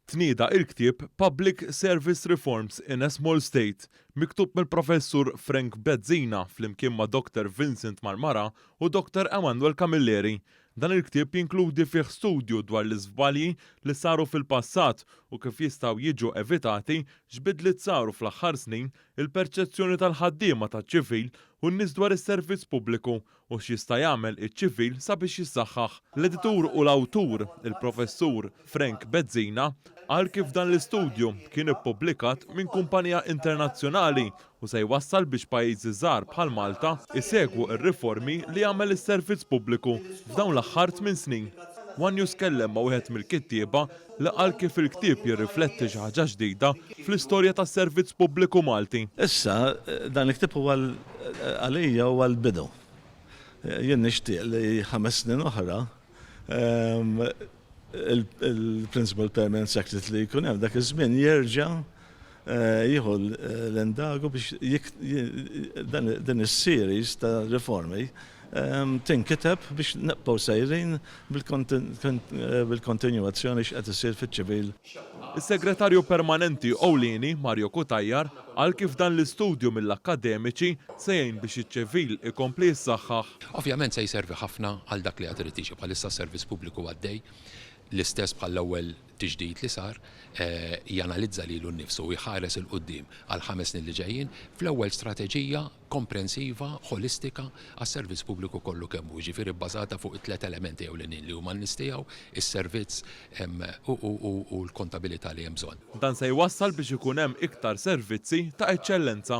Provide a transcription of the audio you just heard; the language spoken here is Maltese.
Tnieda il-ktieb Public Service Reforms in a Small State, miktub mill-professur Frank Bezzina flimkien ma' Dr. Vincent Marmara u Dr. Emanuel Camilleri. Dan il-ktieb jinkludi fih studju dwar l-iżbalji li saru fil-passat u kif jistgħu jiġu evitati x'bidliet saru fl-aħħar snin il-perċezzjoni tal-ħaddiema taċ-ċivil u n-nies dwar is-servizz pubbliku u x'jista' jagħmel iċ-ċivil sabiex jissaħħaħ. L-editur u l-awtur, il-professur Frank Bezzina, qal kif dan l-istudju kien ippubblikat minn kumpanija internazzjonali u se jwassal biex pajjiżi żgħar bħal Malta isegwu r-riformi li jagħmel is-servizz pubbliku f'dawn l-aħħar 8 snin. One News kellem ma' wieħed mill-kittieba li qal kif il-ktieb jirrifletti xi ħaġa ġdida fl-istorja tas-servizz pubbliku Malti. Issa dan il-ktieb huwa għalija huwa l-bidu. Jien nixtieq li 5 snin oħra il-Principal Permanent Secretary li jkun hemm dak iż-żmien jerġa' jieħu l-indagu biex din is-series ta' riformi tinkiteb biex nibqgħu sejrin bil-kontinwazzjoni x'qed isir fiċ-ċivil. Is-Segretarju Permanenti Ewlieni Mario Kutajjar qal kif dan l-istudju mill-akkademiċi se jgħin biex iċ-ċivil ikompli jissaħħaħ. Ovvjament se jservi ħafna għal dak li qed irid tiġi bħalissa servizz pubbliku għaddej. L-istess bħall-ewwel tiġdid li sar janalizza lilu nnifsu u jħares il-qudiem għal 5 snin li ġejjin fl-ewwel strateġija komprensiva, holistika għas-servizz pubbliku kollu kemm hu, ġifieri bbażata fuq it-tliet elementi ewlenin li huma n-nies tiegħu, is-servizz u l-kontabilità li hemm bżonn. Dan se jwassal biex ikun hemm iktar servizzi ta' eċċellenza.